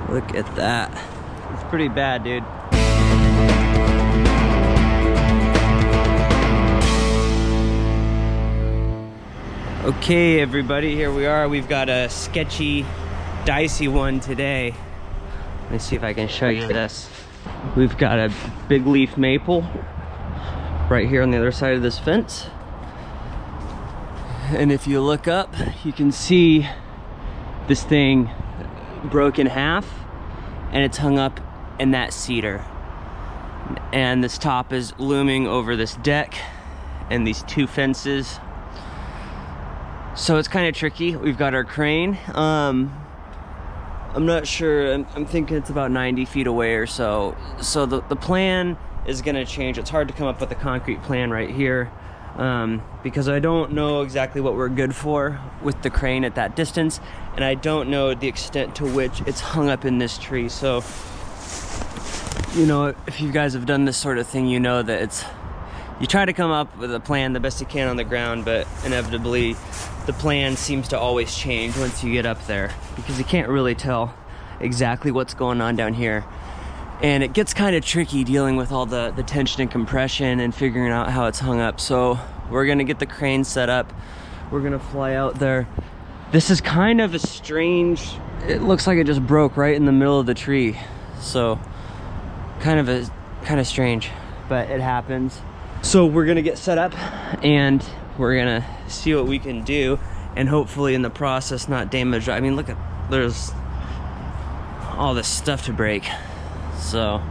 Look at that. It's pretty bad, dude. Okay, everybody, here we are. We've got a sketchy, dicey one today. Let me see if I can show you this. We've got a big leaf maple right here on the other side of this fence. And if you look up, you can see this thing broke in half, and it's hung up in that cedar. And this top is looming over this deck and these two fences. So it's kind of tricky. We've got our crane. I'm not sure. I'm thinking it's about 90 feet away or so. So the plan is gonna change. It's hard to come up with a concrete plan right here because I don't know exactly what we're good for with the crane at that distance, and I don't know the extent to which it's hung up in this tree. So, you know, if you guys have done this sort of thing, you know that it's, you try to come up with a plan the best you can on the ground, but inevitably the plan seems to always change once you get up there because you can't really tell exactly what's going on down here. And it gets kind of tricky dealing with all the tension and compression and figuring out how it's hung up. So we're gonna get the crane set up. We're gonna fly out there. This is kind of a strange, it looks like it just broke right in the middle of the tree. So kind of strange, but it happens. So we're gonna get set up and we're gonna see what we can do, and hopefully in the process not damage. I mean, look at, there's all this stuff to break. So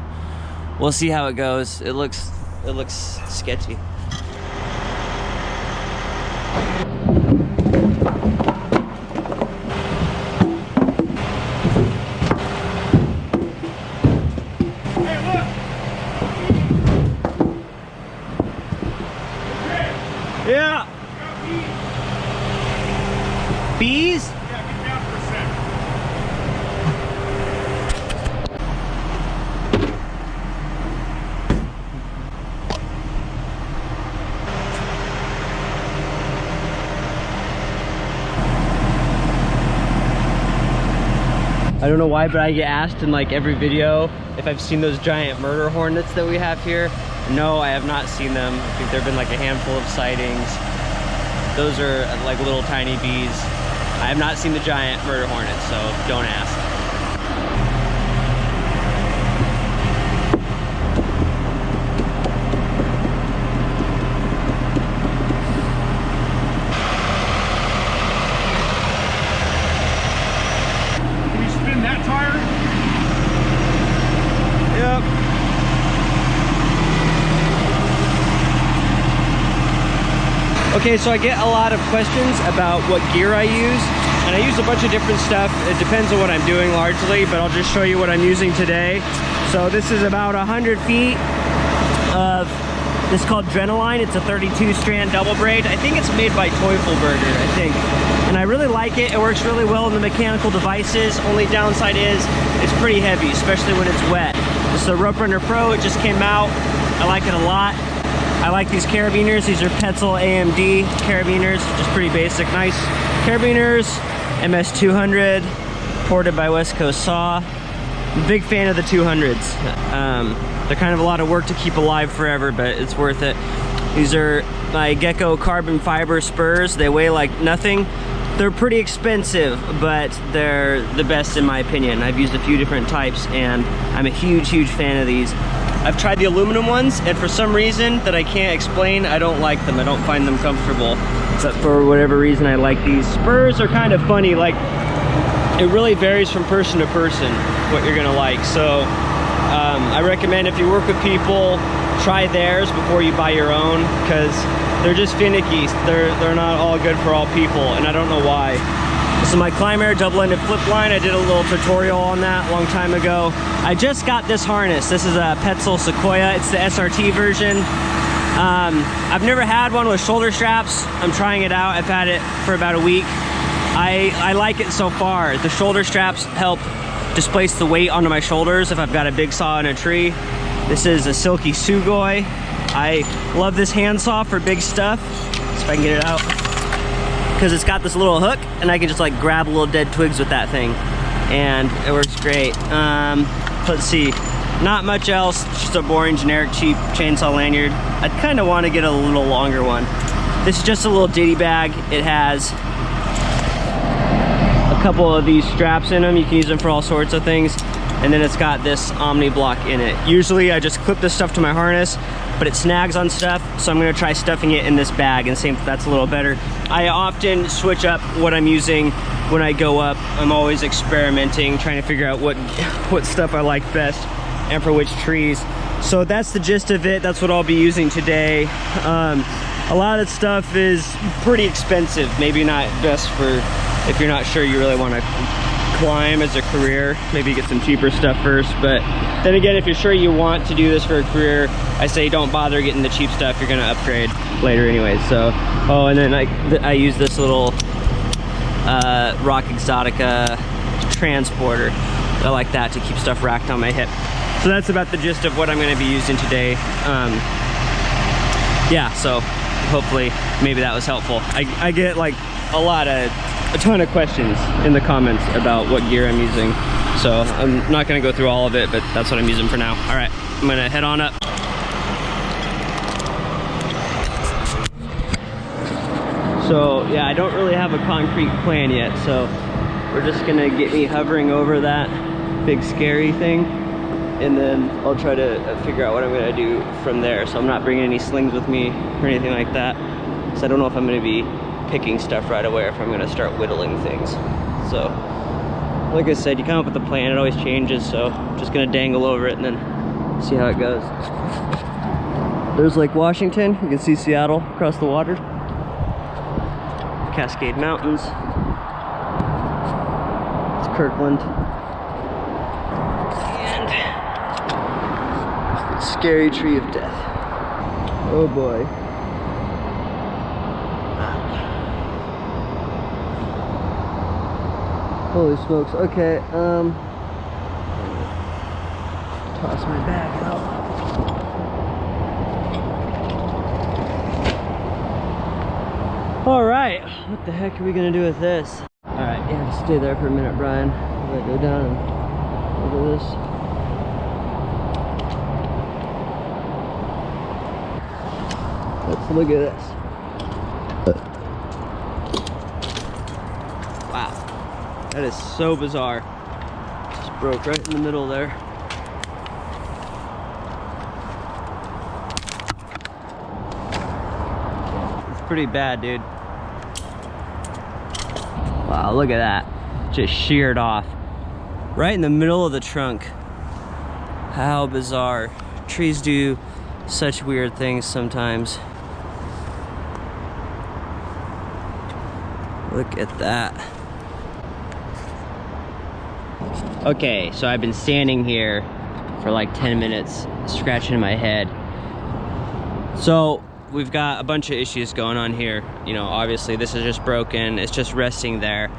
we'll see how it goes. It looks sketchy. Yeah. Bees? Yeah, get down for a sec. I don't know why, but I get asked in like every video if I've seen those giant murder hornets that we have here. No, I have not seen them. I think there have been like a handful of sightings. Those are like little tiny bees. I have not seen the giant murder hornets, so don't ask. Can you spin that tire? Yep. Okay, so I get a lot of questions about what gear I use, and I use a bunch of different stuff. It depends on what I'm doing largely, but I'll just show you what I'm using today. So this is about 100 feet of, this is called drenaLINE. It's a 32 strand double braid. I think it's made by Teufelberger, I think. And I really like it. It works really well in the mechanical devices. Only downside is it's pretty heavy, especially when it's wet. This is a Rope Runner Pro. It just came out. I like it a lot. I like these carabiners. These are Petzl AMD carabiners, just pretty basic, nice carabiners. MS200, ported by West Coast Saw. I'm a big fan of the 200s. They're kind of a lot of work to keep alive forever, but it's worth it. These are my Gecko carbon fiber Spurs. They weigh like nothing. They're pretty expensive, but they're the best in my opinion. I've used a few different types, and I'm a huge, huge fan of these. I've tried the aluminum ones, and for some reason that I can't explain, I don't like them. I don't find them comfortable. But for whatever reason, I like these. Spurs are kind of funny. Like, it really varies from person to person what you're gonna like. So I recommend if you work with people, try theirs before you buy your own, because they're just finicky. They're not all good for all people, and I don't know why. This is my Klimair double-ended Flipline. I did a little tutorial on that a long time ago. I just got this harness. This is a Petzl Sequoia. It's the SRT version. I've never had one with shoulder straps. I'm trying it out. I've had it for about a week. I like it so far. The shoulder straps help displace the weight onto my shoulders if I've got a big saw in a tree. This is a silky sugoi. I love this handsaw for big stuff. See if I can get it out. Because it's got this little hook, and I can just like grab little dead twigs with that thing. And it works great. Let's see, not much else, just a boring generic cheap chainsaw lanyard. I'd kind of want to get a little longer one. This is just a little ditty bag. It has a couple of these straps in them. You can use them for all sorts of things. And then it's got this Omni block in it. Usually I just clip this stuff to my harness, but it snags on stuff, so I'm gonna try stuffing it in this bag and see if that's a little better. I often switch up what I'm using when I go up. I'm always experimenting, trying to figure out what stuff I like best and for which trees. So that's the gist of it. That's what I'll be using today. A lot of that stuff is pretty expensive. Maybe not best for if you're not sure you really want to climb as a career. Maybe get some cheaper stuff first. But then again, if you're sure you want to do this for a career, I say don't bother getting the cheap stuff. You're gonna upgrade later anyways. So, oh, and then I use this little Rock Exotica transporter. I like that to keep stuff racked on my hip. So that's about the gist of what I'm gonna be using today. Yeah, so hopefully maybe that was helpful. I get like a ton of questions in the comments about what gear I'm using. So I'm not gonna go through all of it, but that's what I'm using for now. All right, I'm gonna head on up. So yeah, I don't really have a concrete plan yet. So we're just gonna get me hovering over that big scary thing, and then I'll try to figure out what I'm gonna do from there. So I'm not bringing any slings with me or anything like that. So I don't know if I'm gonna be picking stuff right away or if I'm gonna start whittling things. So like I said, you come up with a plan, it always changes. So I'm just gonna dangle over it and then see how it goes. There's Lake Washington. You can see Seattle across the water. Cascade Mountains. It's Kirkland. And the scary tree of death. Oh boy. Holy smokes. Okay, toss my bag out. All right, what the heck are we gonna do with this? All right, yeah, just stay there for a minute, Brian. I'm gonna go down and look at this. Let's look at this. Wow, that is so bizarre. Just broke right in the middle there. It's pretty bad, dude. Wow, look at that. Just sheared off. Right in the middle of the trunk. How bizarre. Trees do such weird things sometimes. Look at that. Okay, so I've been standing here for like 10 minutes, scratching my head. So we've got a bunch of issues going on here. You know, obviously this is just broken. It's just resting there.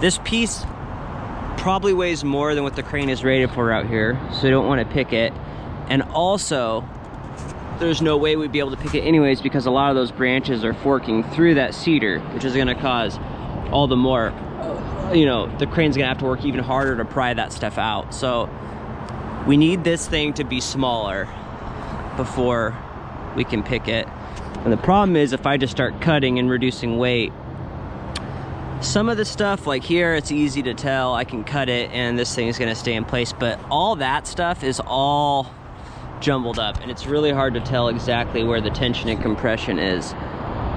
This piece probably weighs more than what the crane is rated for out here, so you don't want to pick it. And also, there's no way we'd be able to pick it anyways because a lot of those branches are forking through that cedar, which is going to cause all the more, you know, the crane's going to have to work even harder to pry that stuff out. So we need this thing to be smaller before we can pick it. And the problem is if I just start cutting and reducing weight, some of the stuff like here, it's easy to tell. I can cut it and this thing is gonna stay in place, but all that stuff is all jumbled up and it's really hard to tell exactly where the tension and compression is.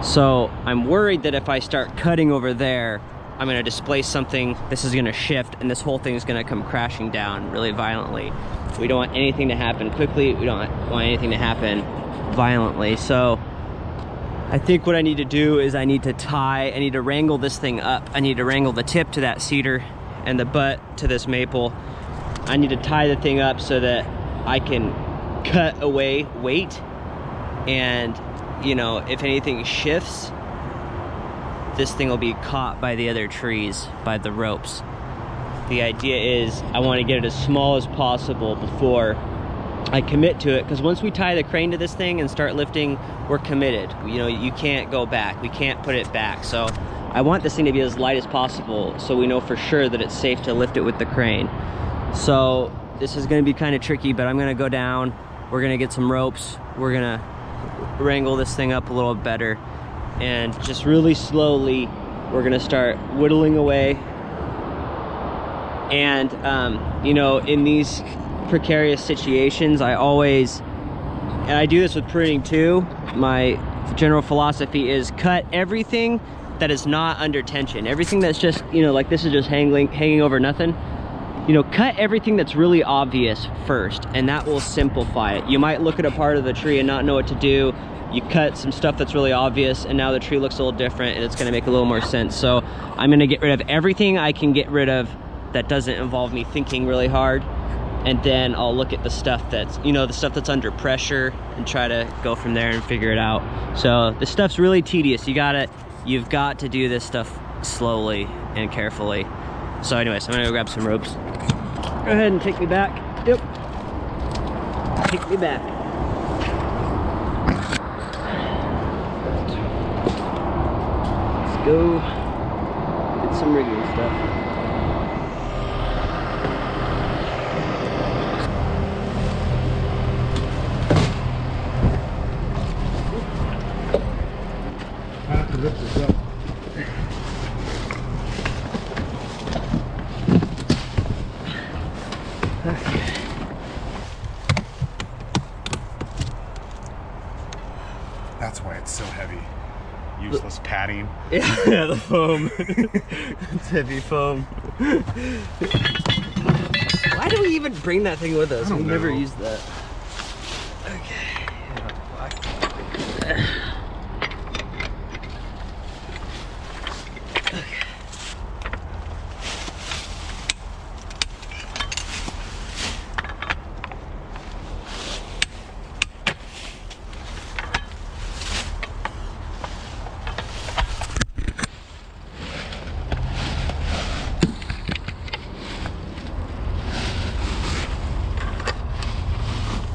So I'm worried that if I start cutting over there, I'm gonna displace something, this is gonna shift, and this whole thing is gonna come crashing down really violently. We don't want anything to happen quickly. We don't want anything to happen violently. So I think what I need to do is I need to wrangle this thing up. I need to wrangle the tip to that cedar and the butt to this maple. I need to tie the thing up so that I can cut away weight, and you know, if anything shifts, this thing will be caught by the other trees, by the ropes. The idea is I want to get it as small as possible before I commit to it, because once we tie the crane to this thing and start lifting, we're committed. You know, you can't go back. We can't put it back. So I want this thing to be as light as possible so we know for sure that it's safe to lift it with the crane. So this is gonna be kind of tricky, but I'm gonna go down. We're gonna get some ropes. We're gonna wrangle this thing up a little better. And just really slowly, we're gonna start whittling away. And you know, in these precarious situations, I do this with pruning too. My general philosophy is cut everything that is not under tension. Everything that's just, you know, like this is just hanging over nothing. You know, cut everything that's really obvious first, and that will simplify it. You might look at a part of the tree and not know what to do. You cut some stuff that's really obvious, and now the tree looks a little different, and it's gonna make a little more sense. So I'm gonna get rid of everything I can get rid of that doesn't involve me thinking really hard. And then I'll look at the stuff that's, you know, the stuff that's under pressure and try to go from there and figure it out. So this stuff's really tedious. You've got to do this stuff slowly and carefully. So anyways, I'm gonna go grab some ropes. Go ahead and take me back. Yep. Take me back. Let's go get some rigging stuff. Lift this up. That's why it's so heavy. Useless padding. Yeah, the foam. It's heavy foam. Why do we even bring that thing with us? We never used that. Okay.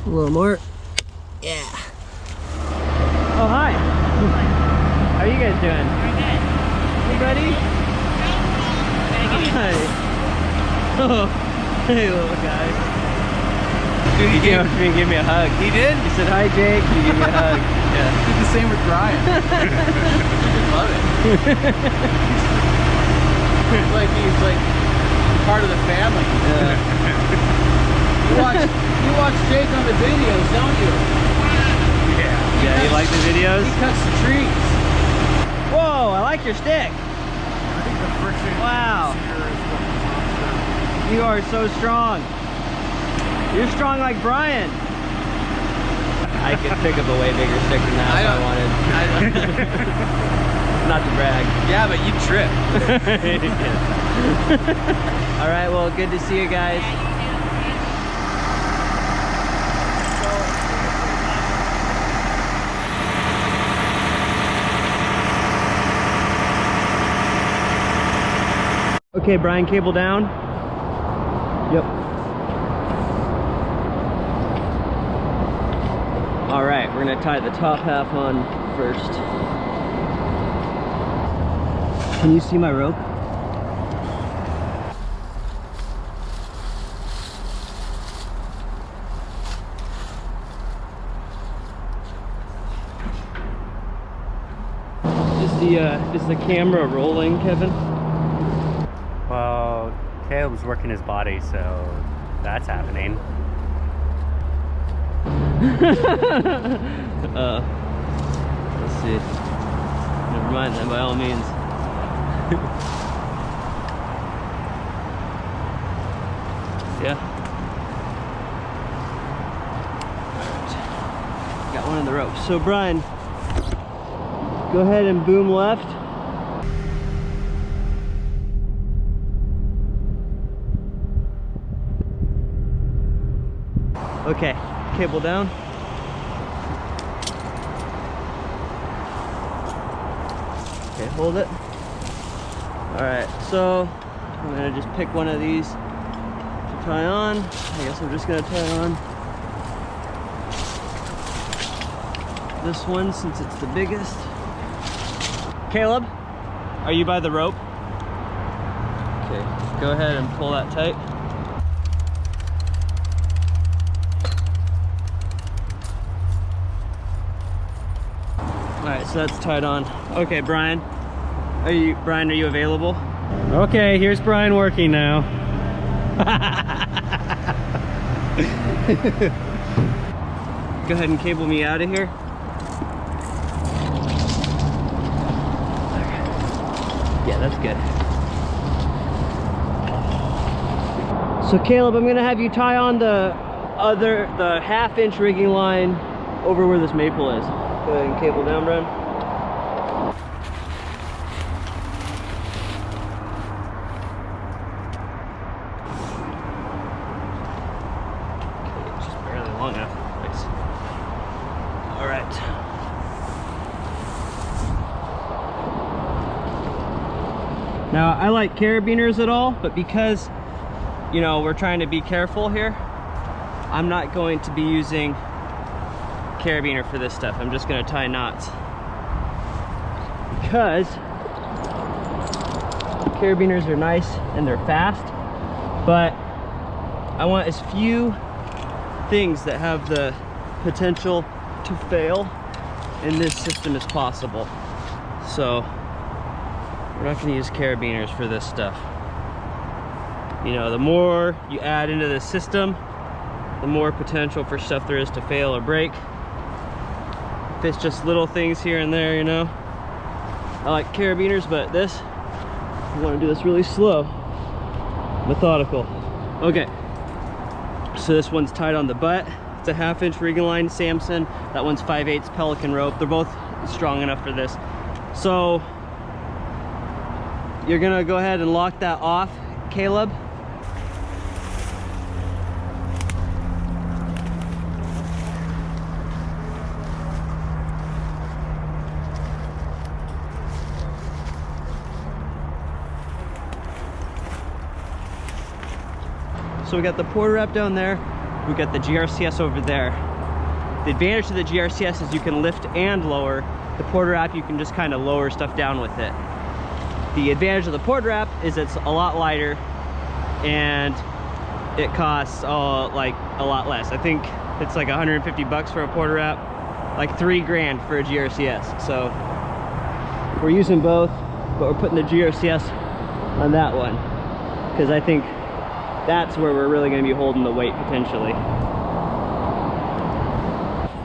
A little more. Yeah. Oh, hi. How are you guys doing? Hey, buddy. Hi. Oh, hey, little guy. Dude, He came up to me and gave me a hug. He did? He said, hi, Jake. He gave me a hug. Yeah. He did the same with Brian. I love it. He's like part of the family. Yeah. You watch Jake on the videos, don't you? Yeah, you like the videos? He cuts the trees. Whoa, I like your stick. I think the friction Wow. here is what the top You are so strong. You're strong like Brian. I could pick up a way bigger stick than that if I wanted. Not to brag. Yeah, but you trip. All right, well, good to see you guys. Okay, Brian, cable down. Yep. All right, we're gonna tie the top half on first. Can you see my rope? Is the camera rolling, Kevin? Well, Caleb's working his body, so that's happening. Let's see. Never mind then, by all means. Yeah. Alright. Got one of the ropes. So Brian, go ahead and boom left. Okay, cable down. Okay, hold it. All right, so I'm gonna just pick one of these to tie on. I guess I'm just gonna tie on this one since it's the biggest. Caleb, are you by the rope? Okay, go ahead and pull that tight. so that's tied on. Okay, Brian, are you available? Okay, here's Brian working now. Go ahead and cable me out of here. Yeah, that's good. So Caleb, I'm gonna have you tie on the half-inch rigging line over where this maple is. Go ahead and cable down, Brian. Okay, it's just barely long enough. Nice. All right. Now, I like carabiners at all, but because, you know, we're trying to be careful here, I'm not going to be using carabiner for this stuff. I'm just going to tie knots. Because carabiners are nice and they're fast, but I want as few things that have the potential to fail in this system as possible. So we're not going to use carabiners for this stuff. You know, the more you add into the system, the more potential for stuff there is to fail or break. If it's just little things here and there, you know. I like carabiners, but this, you want to do this really slow, methodical. Okay, so this one's tied on the butt. It's a half-inch rigging line Samson. That one's 5/8 Pelican rope. They're both strong enough for this. So you're gonna go ahead and lock that off, Caleb. So we got the porter wrap down there, we got the GRCS over there. The advantage of the GRCS is you can lift and lower. The porter wrap, you can just kind of lower stuff down with it. The advantage of the porter wrap is it's a lot lighter and it costs like a lot less. I think it's like 150 bucks for a porter wrap, like 3 grand for a GRCS. So we're using both, but we're putting the GRCS on that one because I think that's where we're really going to be holding the weight potentially.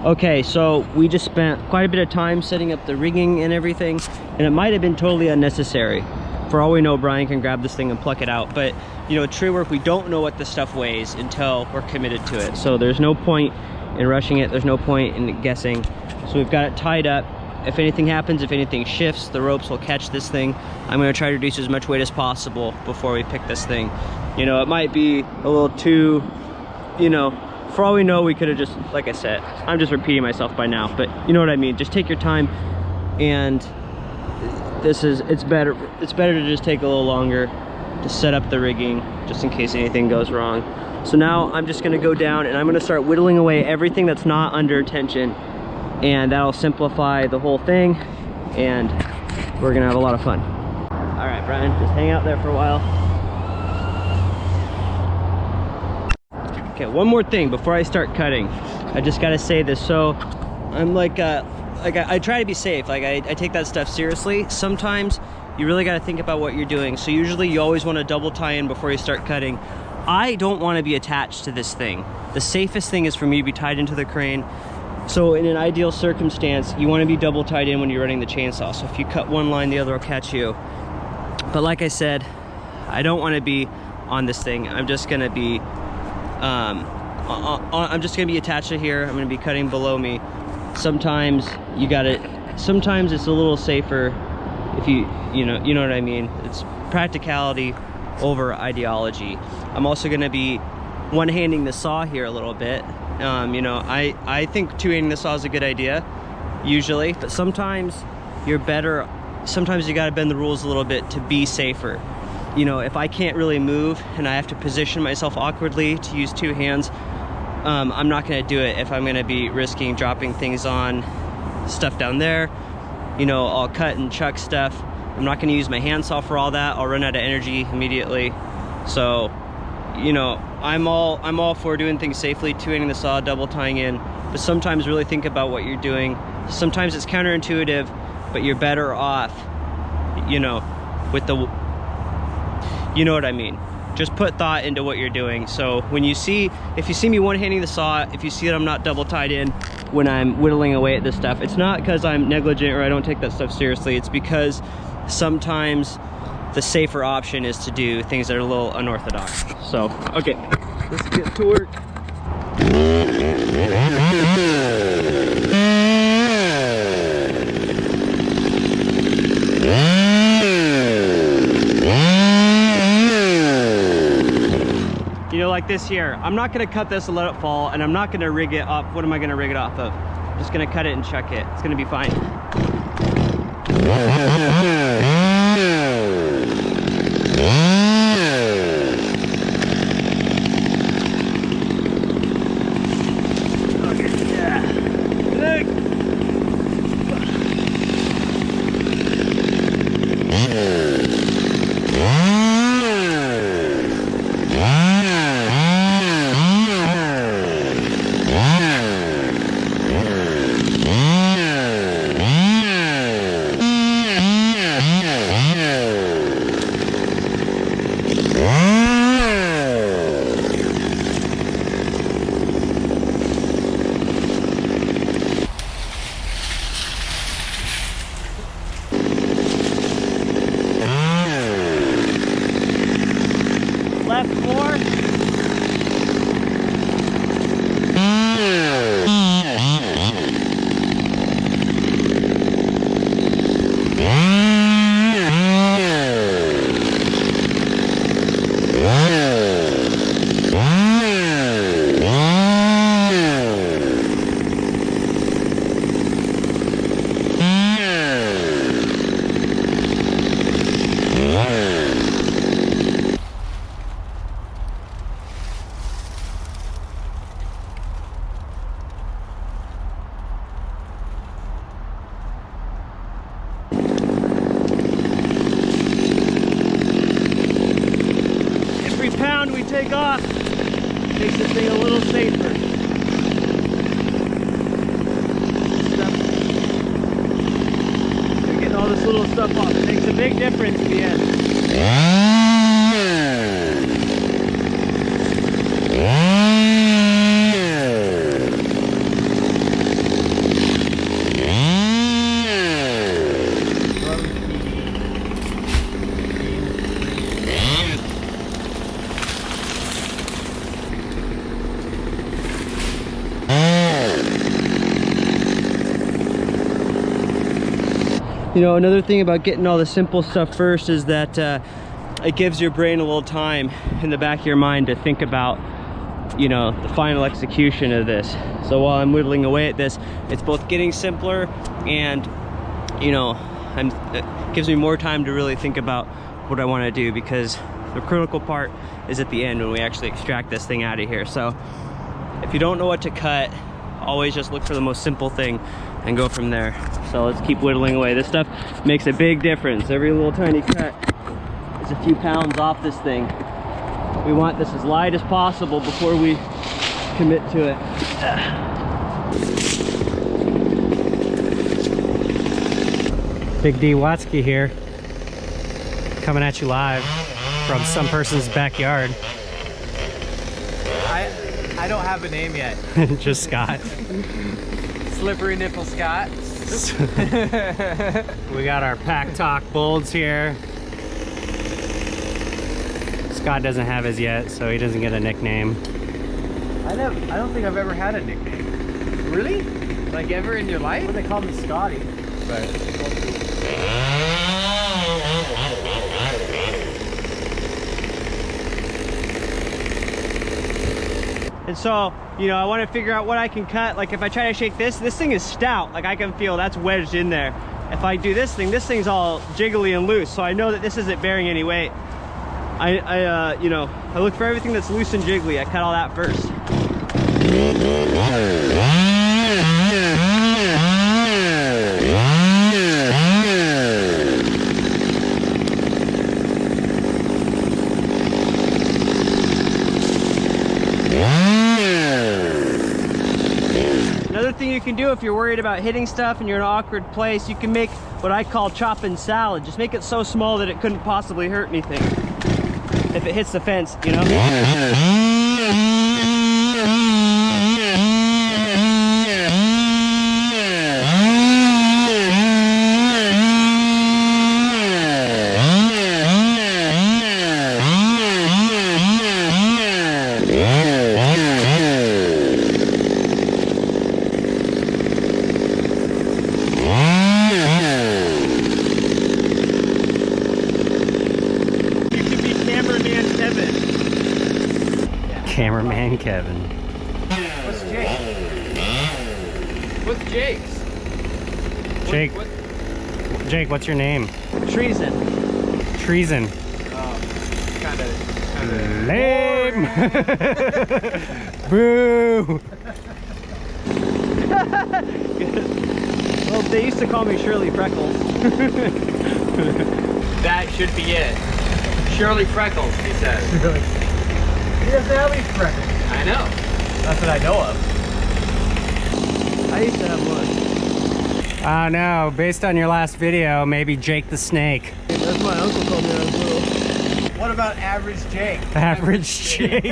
Okay, so we just spent quite a bit of time setting up the rigging and everything, and it might have been totally unnecessary. For all we know, Brian can grab this thing and pluck it out, but you know, tree work, we don't know what the stuff weighs until we're committed to it. So there's no point in rushing it, there's no point in guessing. So we've got it tied up. If anything happens, if anything shifts, the ropes will catch this thing. I'm going to try to reduce as much weight as possible before we pick this thing. You know, it might be a little too, you know, for all we know, we could have just, like I said, I'm just repeating myself by now, but you know what I mean. Just take your time, and it's better to just take a little longer to set up the rigging, just in case anything goes wrong. So now I'm just going to go down and I'm going to start whittling away everything that's not under tension, and that'll simplify the whole thing, and we're gonna have a lot of fun. All right, Brian, just hang out there for a while. Okay, one more thing before I start cutting. I just gotta say this. So I'm like I try to be safe. Like I take that stuff seriously. Sometimes you really gotta think about what you're doing. So usually you always want to double tie in before you start cutting. I don't want to be attached to this thing. The safest thing is for me to be tied into the crane. So in an ideal circumstance, you want to be double tied in when you're running the chainsaw. So if you cut one line, the other will catch you. But like I said, I don't want to be on this thing. I'm just going to be, attached to here. I'm going to be cutting below me. Sometimes you got it. Sometimes it's a little safer if you know what I mean. It's practicality over ideology. I'm also going to be one-handing the saw here a little bit. You know, I think two-handing the saw is a good idea, usually, but sometimes you gotta bend the rules a little bit to be safer. You know, if I can't really move and I have to position myself awkwardly to use two hands, I'm not gonna do it if I'm gonna be risking dropping things on stuff down there. You know, I'll cut and chuck stuff. I'm not gonna use my handsaw for all that. I'll run out of energy immediately. So you know, I'm all for doing things safely, tuning the saw, double tying in, but sometimes really think about what you're doing. Sometimes it's counterintuitive, but you're better off, you know, with the, you know what I mean. Just put thought into what you're doing. So when you see, if you see me one-handing the saw, if you see that I'm not double tied in when I'm whittling away at this stuff, it's not because I'm negligent or I don't take that stuff seriously. It's because sometimes the safer option is to do things that are a little unorthodox. So, okay, let's get to work. You know, like this here, I'm not gonna cut this and let it fall, and I'm not gonna rig it up. What am I gonna rig it off of? I'm just gonna cut it and chuck it. It's gonna be fine. Okay, yeah. Take off, makes this thing a little safer. Getting all this little stuff off, it makes a big difference in the end. You know, another thing about getting all the simple stuff first is that it gives your brain a little time in the back of your mind to think about, you know, the final execution of this. So while I'm whittling away at this, it's both getting simpler and, you know, it gives me more time to really think about what I want to do, because the critical part is at the end when we actually extract this thing out of here. So if you don't know what to cut, always just look for the most simple thing and go from there. So let's keep whittling away. This stuff makes a big difference. Every little tiny cut is a few pounds off this thing. We want this as light as possible before we commit to it. Big D Watsky here, coming at you live from some person's backyard. I don't have a name yet. Just Scott. Slippery Nipple Scott. We got our Pack Talk Bolds here. Scott doesn't have his yet, so he doesn't get a nickname. I don't think I've ever had a nickname. Really? Like ever in your life? Well, they call me Scotty. And so, you know, I want to figure out what I can cut. Like if I try to shake this thing is stout. Like I can feel that's wedged in there. If I do this thing's all jiggly and loose. So I know that this isn't bearing any weight. You know, I look for everything that's loose and jiggly. I cut all that first. Another thing you can do if you're worried about hitting stuff and you're in an awkward place, you can make what I call chopping salad. Just make it so small that it couldn't possibly hurt anything if it hits the fence, you know? Cameraman Kevin. What's Jake? What's Jake's? Jake. Jake, what's your name? Treason. Treason. Kind of. Lame. Boo. Well, they used to call me Shirley Freckles. That should be it. Shirley Freckles, he says. He doesn't have any freckles. I know. That's what I know of. I used to have one. Oh no, based on your last video, maybe Jake the Snake. That's what my uncle told me when I was little. What about average Jake? Average Jake.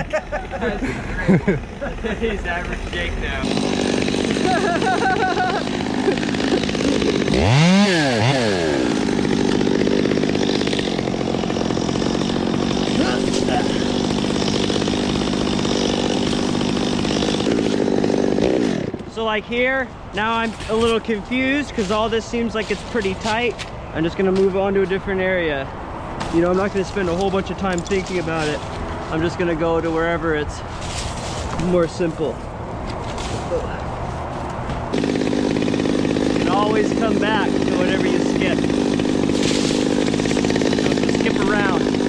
He's average Jake now. So like here, now I'm a little confused because all this seems like it's pretty tight. I'm just gonna move on to a different area. You know, I'm not gonna spend a whole bunch of time thinking about it. I'm just gonna go to wherever it's more simple. You can always come back to whatever you skip. Don't skip around.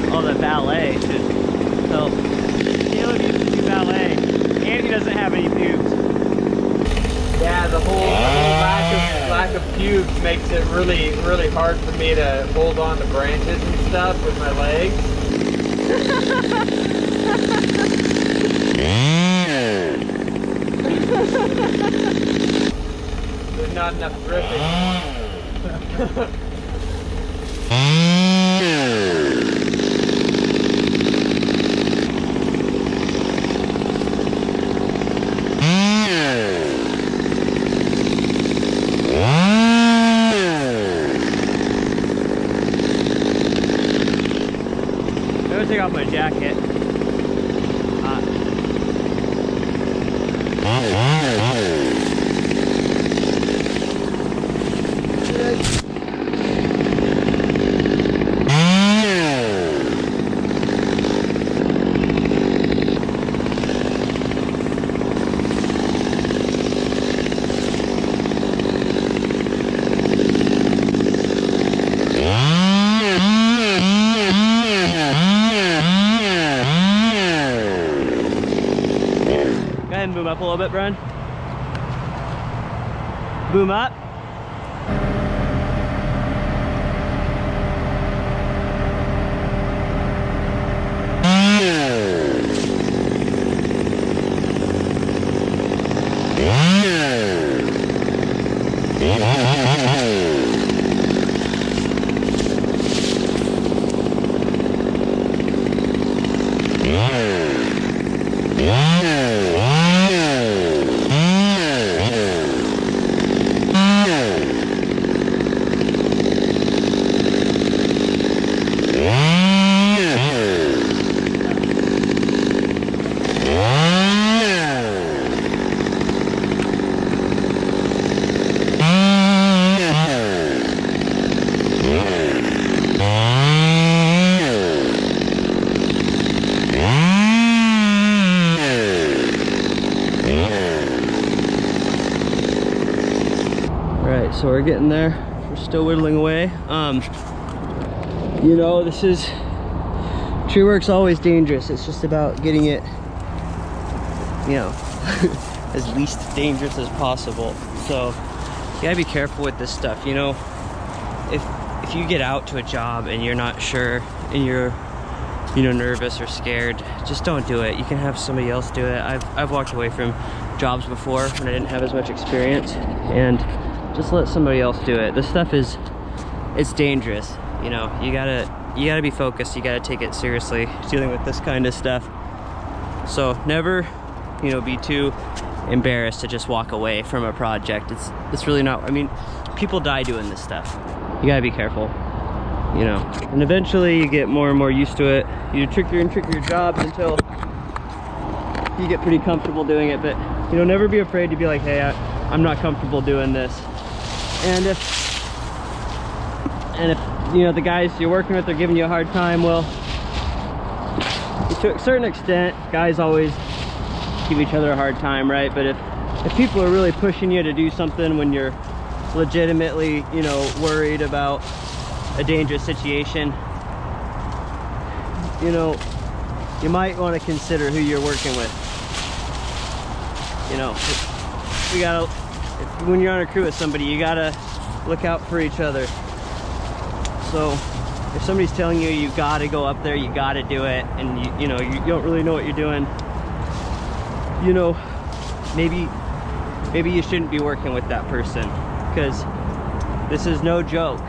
Oh, the valet should help. Caleb used to do valet, and he doesn't have any pubes. Yeah, the whole lack of pubes makes it really hard for me to hold on to branches and stuff with my legs. There's not enough gripping. I'm gonna take off my jacket. ahead and boom up a little bit, Brian. Boom up. So we're getting there. We're still whittling away. You know, this is tree work's always dangerous. It's just about getting it, you know, as least dangerous as possible. So you gotta be careful with this stuff. You know, if you get out to a job and you're not sure and you're, you know, nervous or scared, just don't do it. You can have somebody else do it. I've walked away from jobs before when I didn't have as much experience, and just let somebody else do it. This stuff it's dangerous. You know, you gotta be focused. You gotta take it seriously dealing with this kind of stuff. So never, you know, be too embarrassed to just walk away from a project. It's really not. I mean, people die doing this stuff. You gotta be careful. You know, and eventually you get more and more used to it. You trickier and trickier jobs until you get pretty comfortable doing it. But you know, never be afraid to be like, hey, I'm not comfortable doing this. And if you know the guys you're working with are giving you a hard time, well, to a certain extent, guys always give each other a hard time, right? But if people are really pushing you to do something when you're legitimately, you know, worried about a dangerous situation, you know, you might want to consider who you're working with. You know, you gotta, when you're on a crew with somebody, you gotta look out for each other. So if somebody's telling you you gotta go up there, you gotta do it, and you know, you don't really know what you're doing, you know, maybe you shouldn't be working with that person, because this is no joke.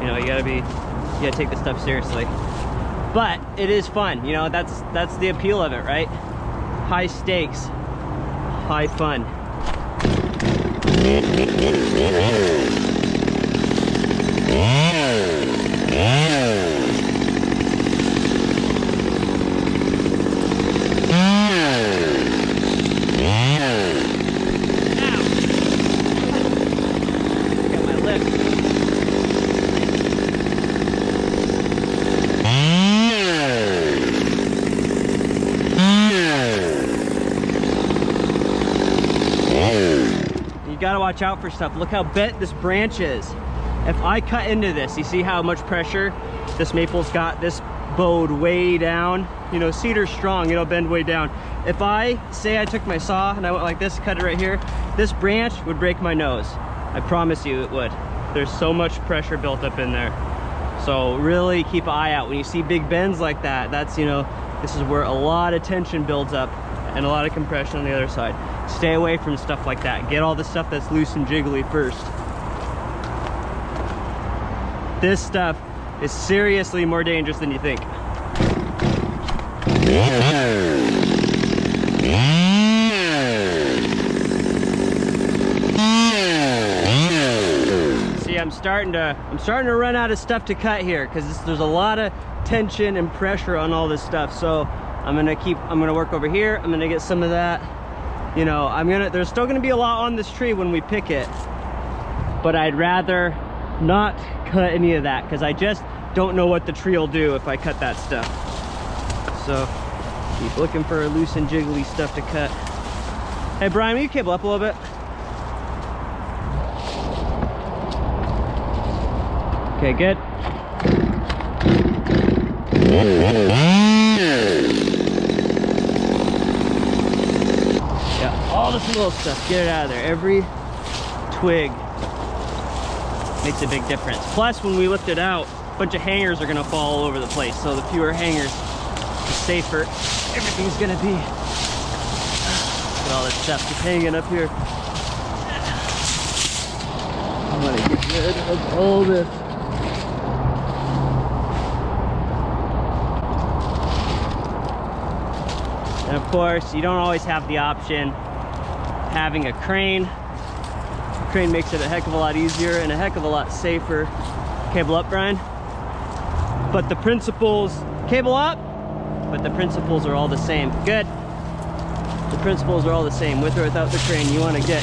You know, you gotta take this stuff seriously. But it is fun, you know, that's the appeal of it, right? High stakes, high fun. Gotta watch out for stuff. Look how bent this branch is. If I cut into this, you see how much pressure this maple's got? This bowed way down. You know, cedar's strong, it'll bend way down. If I say I took my saw and I went like this, cut it right here, this branch would break my nose. I promise you it would. There's so much pressure built up in there. So really keep an eye out when you see big bends like that. That's, you know, this is where a lot of tension builds up and a lot of compression on the other side. Stay away from stuff like that. Get all the stuff that's loose and jiggly first. This stuff is seriously more dangerous than you think. See, I'm starting to run out of stuff to cut here, because there's a lot of tension and pressure on all this stuff. So I'm gonna work over here. I'm gonna get some of that. You know, there's still gonna be a lot on this tree when we pick it, but I'd rather not cut any of that, because I just don't know what the tree will do if I cut that stuff. So keep looking for loose and jiggly stuff to cut. Hey Brian, will you cable up a little bit? Okay, good. Yeah, Just little stuff, get it out of there. Every twig makes a big difference. Plus, when we lift it out, a bunch of hangers are gonna fall all over the place. So the fewer hangers, the safer everything's gonna be. Look at all this stuff just hanging up here. I'm gonna get rid of all this. And of course, you don't always have the option having a crane. The crane makes it a heck of a lot easier and a heck of a lot safer. Cable up, Brian. But the principles, cable up, but the principles are all the same. Good. The principles are all the same, with or without the crane. You want to get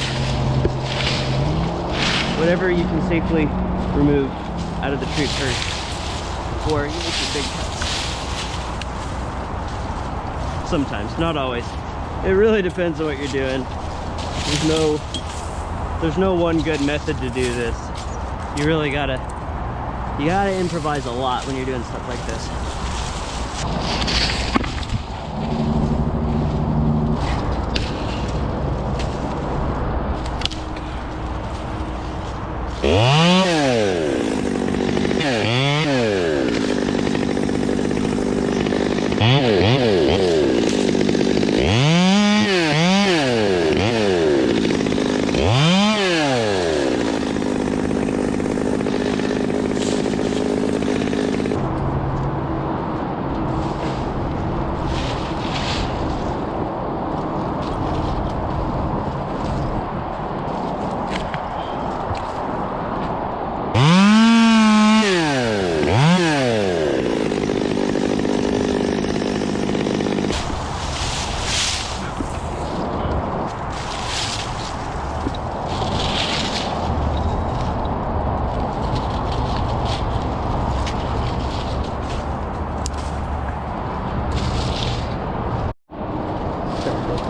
whatever you can safely remove out of the tree first before you make your big cuts. Sometimes, not always. It really depends on what you're doing. There's no one good method to do this. You really gotta improvise a lot when you're doing stuff like this.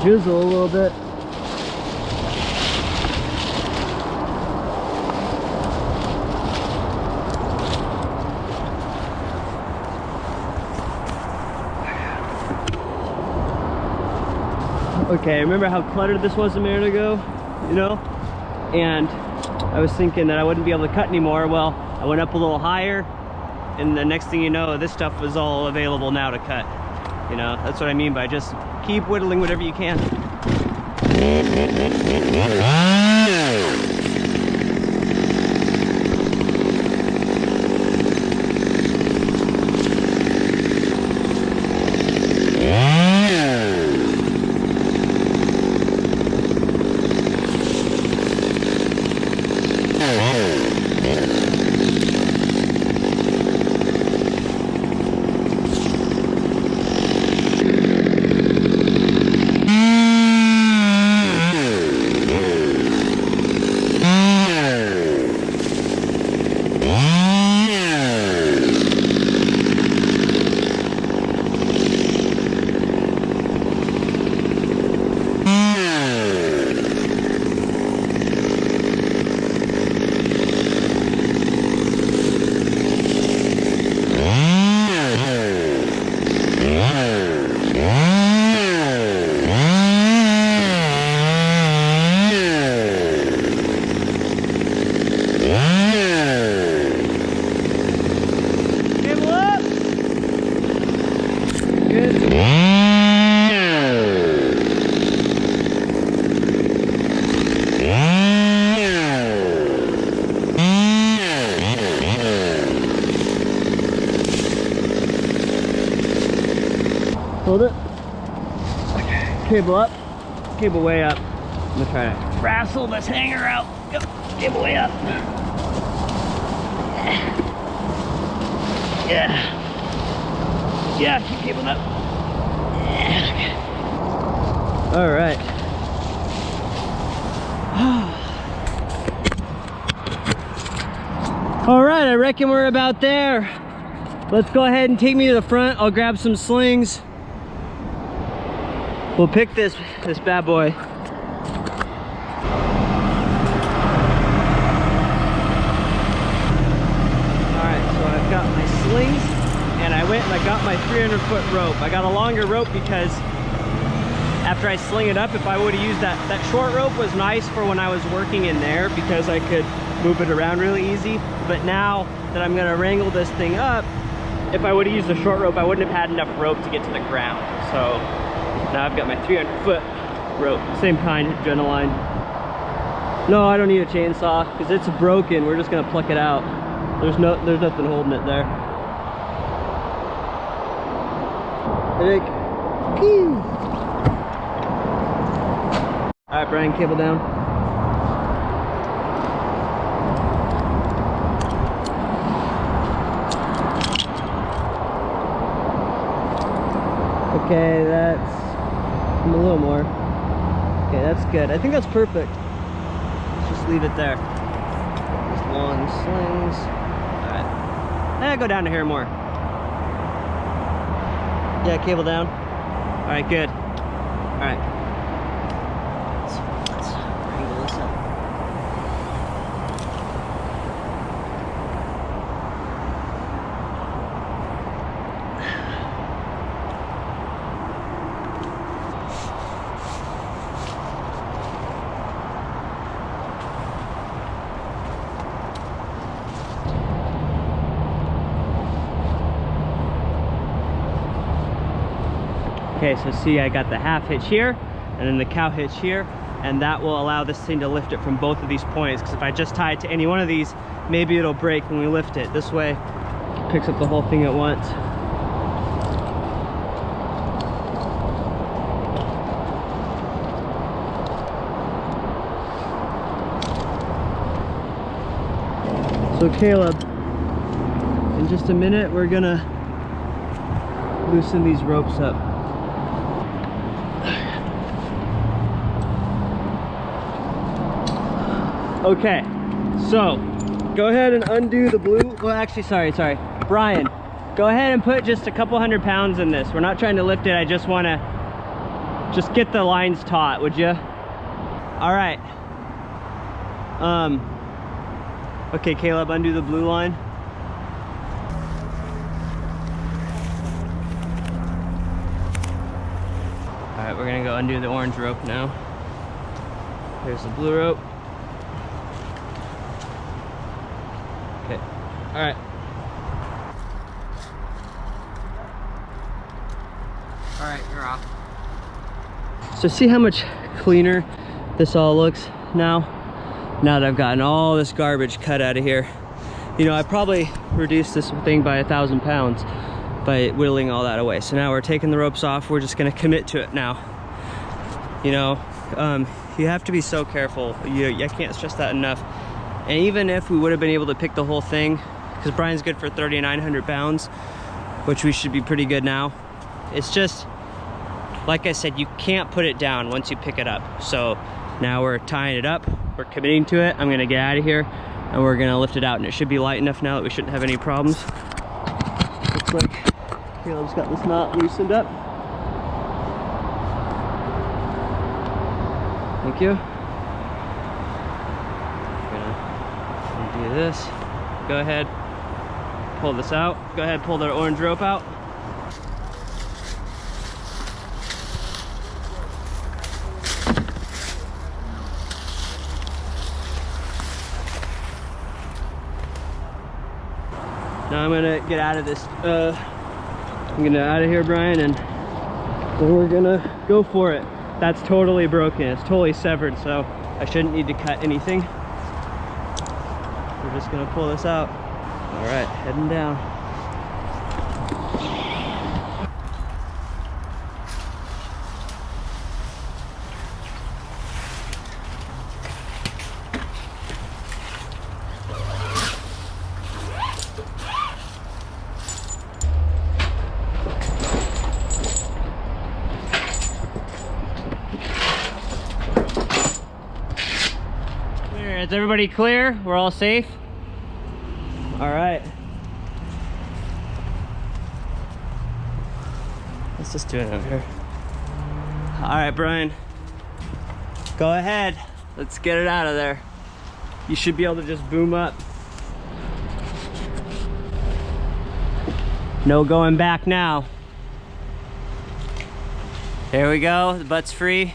Drizzle a little bit. Okay, remember how cluttered this was a minute ago, you know? And I was thinking that I wouldn't be able to cut anymore. Well, I went up a little higher, and the next thing you know, this stuff was all available now to cut. You know, that's what I mean by just keep whittling whatever you can. Hold it. Cable up. Cable way up. I'm gonna try to wrestle this hanger out. Go. Cable way up. Yeah. Yeah, keep cabling up. Yeah. All right. All right, I reckon we're about there. Let's go ahead and take me to the front. I'll grab some slings. We'll pick this bad boy. Alright, so I've got my slings, and I went and I got my 300-foot rope. I got a longer rope because after I sling it up, if I would have used that short rope was nice for when I was working in there because I could move it around really easy. But now that I'm gonna wrangle this thing up, if I would have used the short rope, I wouldn't have had enough rope to get to the ground. So now I've got my 300-foot rope, same kind, drenaLINE. No, I don't need a chainsaw because it's broken. We're just gonna pluck it out. There's nothing holding it there. All right, Brian, cable down. Okay, that's a little more. Okay, that's good. I think that's perfect. Let's just leave it there. These long slings. All right. Eh, go down to here more. Yeah, cable down. All right, good. All right. Let's wrangle this up. Okay, so see, I got the half hitch here and then the cow hitch here, and that will allow this thing to lift it from both of these points, because if I just tie it to any one of these, maybe it'll break when we lift it. This way, it picks up the whole thing at once. So Caleb, in just a minute, we're gonna loosen these ropes up. Okay, so go ahead and undo the blue. Well, actually, sorry. Brian, go ahead and put just a couple 100 pounds in this. We're not trying to lift it. I just want to just get the lines taut, would you? All right. Okay, Caleb, undo the blue line. All right, we're gonna go undo the orange rope now. Here's the blue rope. Okay, all right. All right, you're off. So see how much cleaner this all looks now that I've gotten all this garbage cut out of here. You know, I probably reduced this thing by 1,000 pounds by whittling all that away. So now we're taking the ropes off. We're just gonna commit to it now. You know, you have to be so careful. I can't stress that enough. And even if we would have been able to pick the whole thing, because Brian's good for 3,900 pounds, which we should be pretty good now. It's just, like I said, you can't put it down once you pick it up. So now we're tying it up, we're committing to it. I'm gonna get out of here and we're gonna lift it out, and it should be light enough now that we shouldn't have any problems. Looks like Caleb's got this knot loosened up. Thank you. Gonna undo this. Go ahead, pull this out. Go ahead, pull the orange rope out. Now I'm gonna get out of this. I'm gonna out of here, Brian, and we're gonna go for it. That's totally broken. It's totally severed, so I shouldn't need to cut anything. We're just gonna pull this out. All right, heading down. Is everybody clear? We're all safe? All right. Let's just do it out here. All right, Brian. Go ahead. Let's get it out of there. You should be able to just boom up. No going back now. There we go, the butt's free.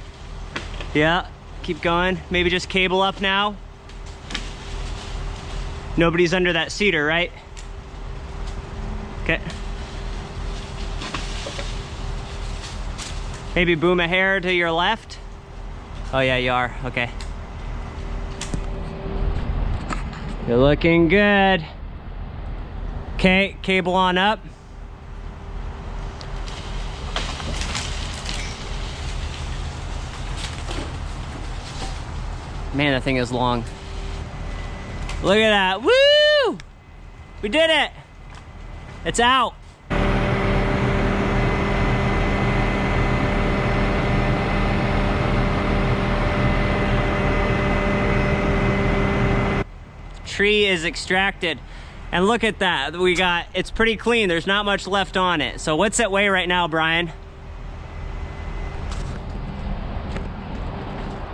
Yeah, keep going. Maybe just cable up now. Nobody's under that cedar, right? Okay. Maybe boom a hair to your left. Oh yeah, you are, okay. You're looking good. Okay, cable on up. Man, that thing is long. Look at that, woo! We did it! It's out. Tree is extracted. And look at that, it's pretty clean. There's not much left on it. So what's it weigh right now, Brian?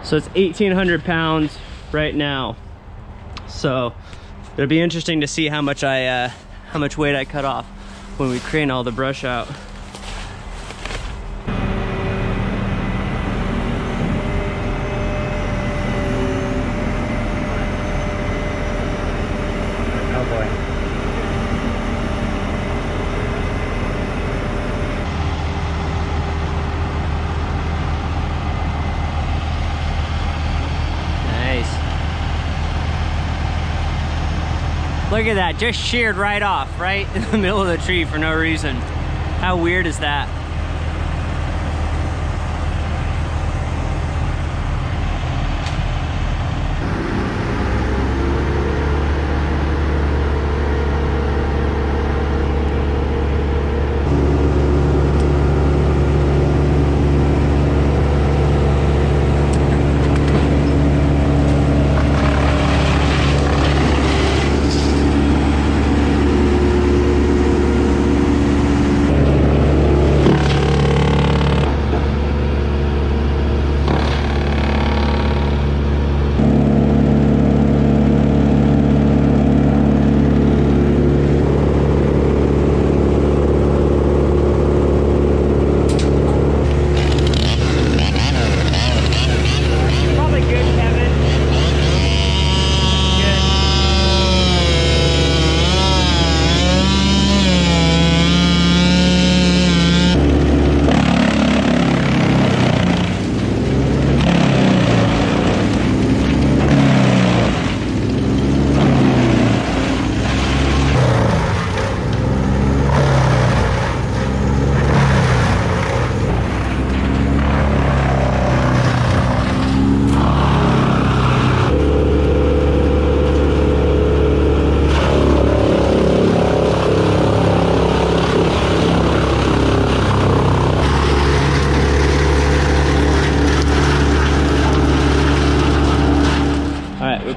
So it's 1,800 pounds right now. So it'll be interesting to see how much weight I cut off when we crane all the brush out. Oh boy. Look at that, just sheared right off, right in the middle of the tree for no reason. How weird is that?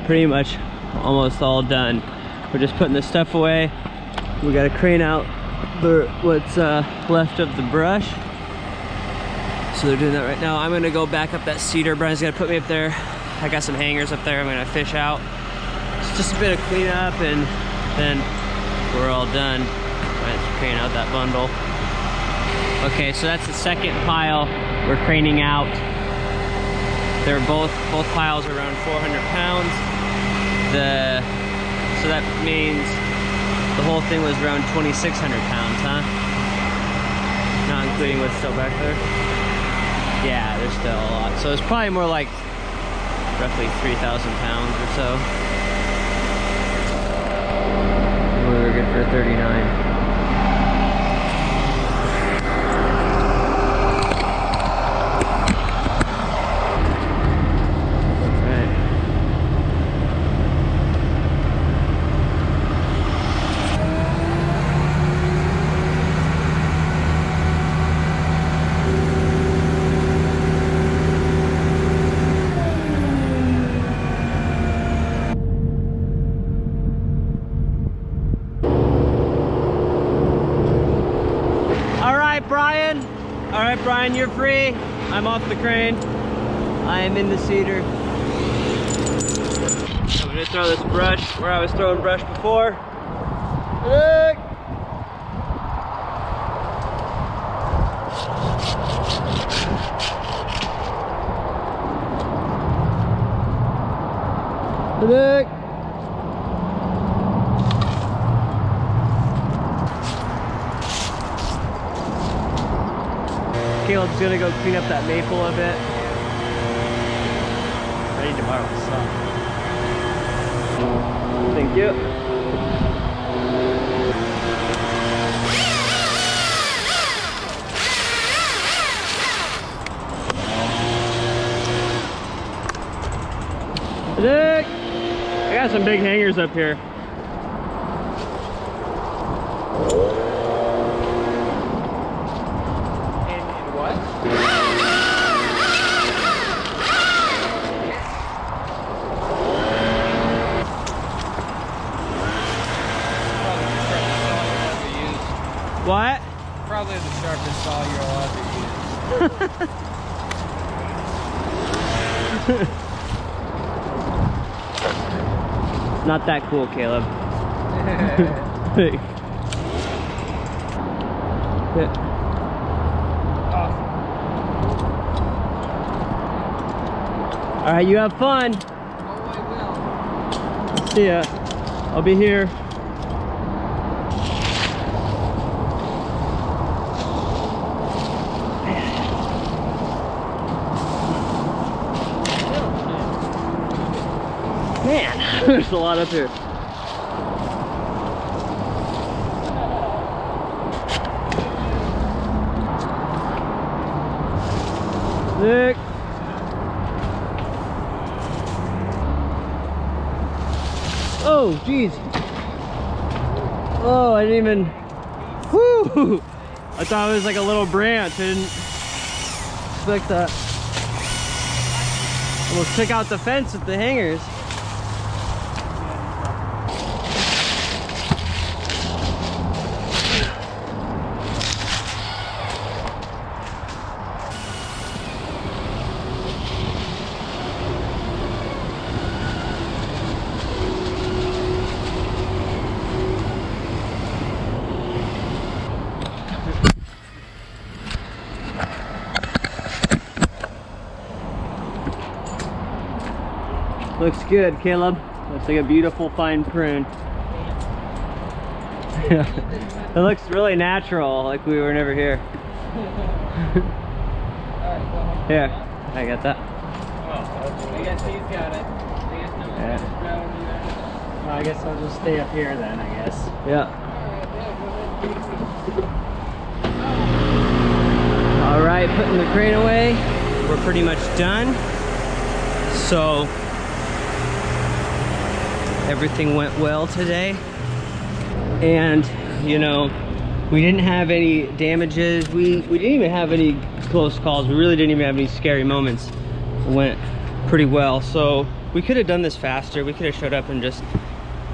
Pretty much almost all done. We're just putting the stuff away. We got to crane out what's left of the brush. So they're doing that right now. I'm gonna go back up that cedar. Brian's gonna put me up there. I got some hangers up there I'm gonna fish out. It's just a bit of cleanup and then we're all done. Let's crane out that bundle. Okay, so that's the second pile we're craning out. They're both piles are around 400 pounds. So that means the whole thing was around 2,600 pounds, huh? Not including what's still back there. Yeah, there's still a lot. So it's probably more like roughly 3,000 pounds or so. We were good for 39. Alright, Brian, you're free. I'm off the crane. I am in the cedar. I'm gonna throw this brush where I was throwing brush before. Look! Look. Caleb's gonna go clean up that maple a bit. Ready tomorrow. Thank you. Look! I got some big hangers up here. And what? What? Probably the sharpest saw you'll ever use. Not that cool, Caleb. All right, you have fun. Oh, I will. See ya. I'll be here. Man, there's a lot up here. Nick. Oh, geez. Oh, I didn't even. Whoo! I thought it was like a little branch. I didn't expect that. Almost took out the fence with the hangers. Looks good, Caleb. Looks like a beautiful fine prune. It looks really natural, like we were never here. Here, I got that. I guess he's got it. I guess no Yeah. Well, I guess I'll just stay up here then, I guess. Yeah. All right, putting the crane away. We're pretty much done. So everything went well today. And, you know, we didn't have any damages. We didn't even have any close calls. We really didn't even have any scary moments. It went pretty well. So we could have done this faster. We could have showed up and just,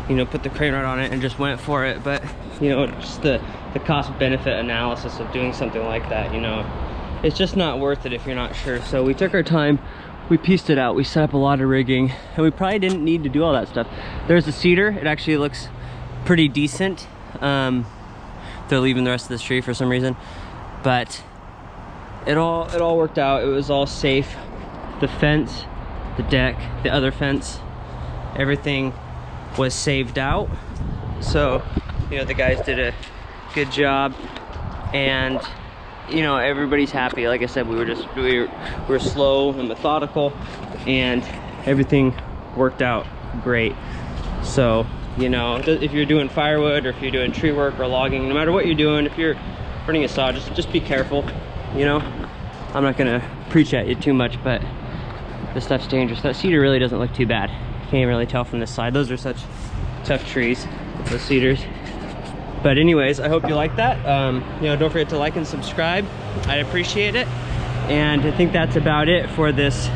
you know, put the crane rod on it and just went for it. But, you know, just the cost benefit analysis of doing something like that, you know, it's just not worth it if you're not sure. So we took our time. We pieced it out. We set up a lot of rigging, and we probably didn't need to do all that stuff. There's the cedar. It actually looks pretty decent. They're leaving the rest of this tree for some reason, but it all worked out. It was all safe. The fence, the deck, the other fence, everything was saved out. So, you know, the guys did a good job, and you know, everybody's happy. Like I said, we were slow and methodical, and everything worked out great. So, you know, if you're doing firewood or if you're doing tree work or logging, no matter what you're doing, if you're running a saw, just be careful, you know. I'm not gonna preach at you too much, but this stuff's dangerous. That cedar really doesn't look too bad. Can't even really tell from this side. Those are such tough trees, those cedars. But anyways, I hope you like that. You know, don't forget to like and subscribe. I'd appreciate it. And I think that's about it for this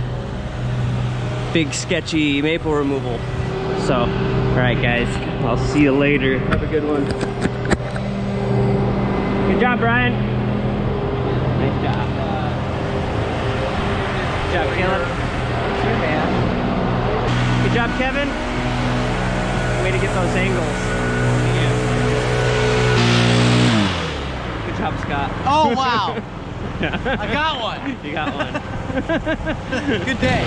big sketchy maple removal. So, all right guys, I'll see you later. Have a good one. Good job, Brian. Nice job. Good job, Caleb. Sure, man. Good job, Kevin. Way to get those angles. Good job, Scott. Oh, wow. I got one. You got one. Good day.